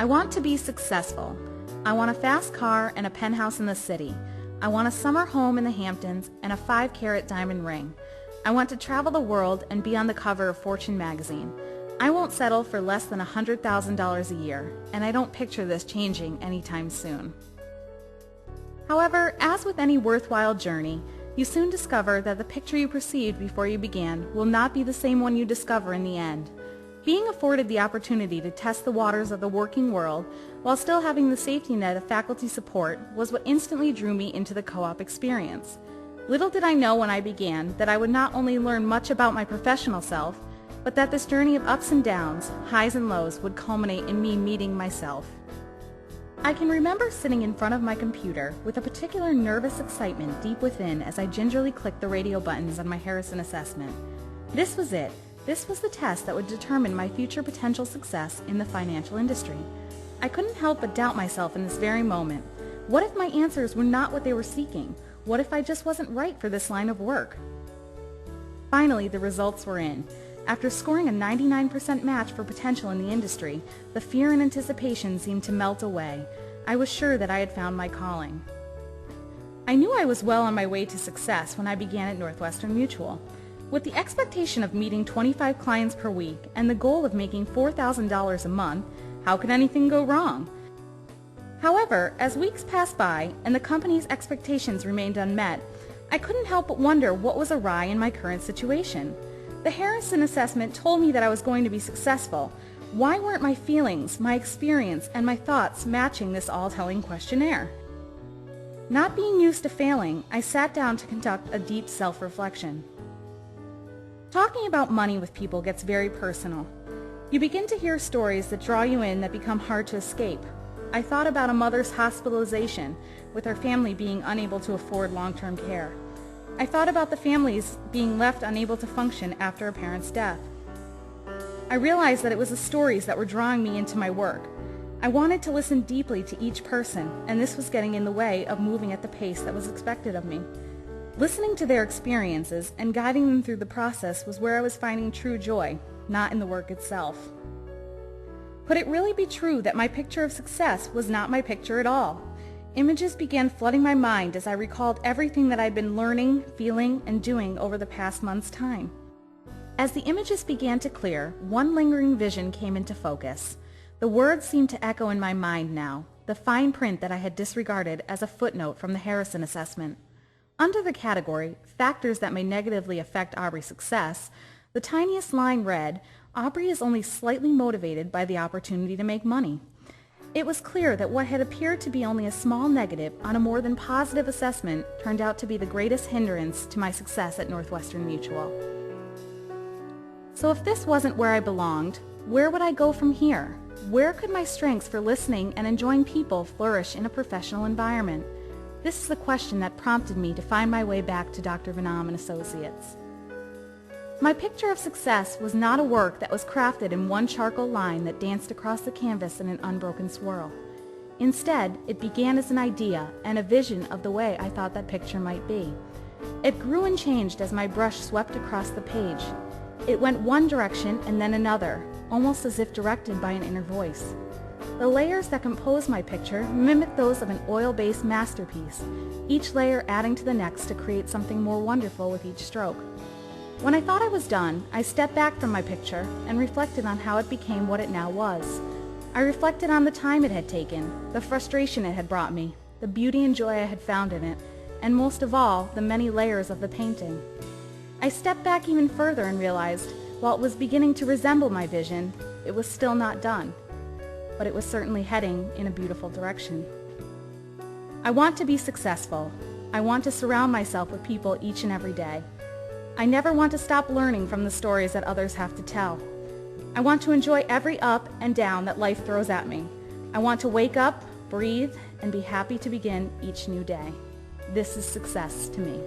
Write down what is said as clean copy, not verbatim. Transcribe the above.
I want to be successful. I want a fast car and a penthouse in the city. I want a summer home in the Hamptons and a 5-carat diamond ring. I want to travel the world and be on the cover of Fortune magazine. I won't settle for less than $100,000 a year, and I don't picture this changing anytime soon. However, as with any worthwhile journey, you soon discover that the picture you perceived before you began will not be the same one you discover in the end. Being afforded the opportunity to test the waters of the working world while still having the safety net of faculty support was what instantly drew me into the co-op experience. Little did I know when I began that I would not only learn much about my professional self, but that this journey of ups and downs, highs and lows, would culminate in me meeting myself. I can remember sitting in front of my computer with a particular nervous excitement deep within as I gingerly clicked the radio buttons on my Harrison assessment. This was it. This was the test that would determine my future potential success in the financial industry. I couldn't help but doubt myself in this very moment. What if my answers were not what they were seeking? What if I just wasn't right for this line of work? Finally, the results were in. After scoring a 99% match for potential in the industry, the fear and anticipation seemed to melt away. I was sure that I had found my calling. I knew I was well on my way to success when I began at Northwestern Mutual. With the expectation of meeting 25 clients per week and the goal of making $4,000 a month, how could anything go wrong? However, as weeks passed by and the company's expectations remained unmet, I couldn't help but wonder what was awry in my current situation. The Harrison assessment told me that I was going to be successful. Why weren't my feelings, my experience, and my thoughts matching this all-telling questionnaire? Not being used to failing, I sat down to conduct a deep self-reflection. Talking about money with people gets very personal. You begin to hear stories that draw you in that become hard to escape. I thought about a mother's hospitalization, with her family being unable to afford long-term care. I thought about the families being left unable to function after a parent's death. I realized that it was the stories that were drawing me into my work. I wanted to listen deeply to each person, and this was getting in the way of moving at the pace that was expected of me. Listening to their experiences and guiding them through the process was where I was finding true joy, not in the work itself. Could it really be true that my picture of success was not my picture at all? Images began flooding my mind as I recalled everything that I'd been learning, feeling, and doing over the past month's time. As the images began to clear, one lingering vision came into focus. The words seemed to echo in my mind now, the fine print that I had disregarded as a footnote from the Harrison assessment. Under the category, Factors That May Negatively Affect Aubrey's Success, the tiniest line read, Aubrey is only slightly motivated by the opportunity to make money. It was clear that what had appeared to be only a small negative on a more than positive assessment turned out to be the greatest hindrance to my success at Northwestern Mutual. So if this wasn't where I belonged, where would I go from here? Where could my strengths for listening and enjoying people flourish in a professional environment? This is the question that prompted me to find my way back to Dr. Vanam and Associates. My picture of success was not a work that was crafted in one charcoal line that danced across the canvas in an unbroken swirl. Instead, it began as an idea and a vision of the way I thought that picture might be. It grew and changed as my brush swept across the page. It went one direction and then another, almost as if directed by an inner voice. The layers that compose my picture mimic those of an oil-based masterpiece, each layer adding to the next to create something more wonderful with each stroke. When I thought I was done, I stepped back from my picture and reflected on how it became what it now was. I reflected on the time it had taken, the frustration it had brought me, the beauty and joy I had found in it, and most of all, the many layers of the painting. I stepped back even further and realized, while it was beginning to resemble my vision, it was still not done. But it was certainly heading in a beautiful direction. I want to be successful. I want to surround myself with people each and every day. I never want to stop learning from the stories that others have to tell. I want to enjoy every up and down that life throws at me. I want to wake up, breathe, and be happy to begin each new day. This is success to me.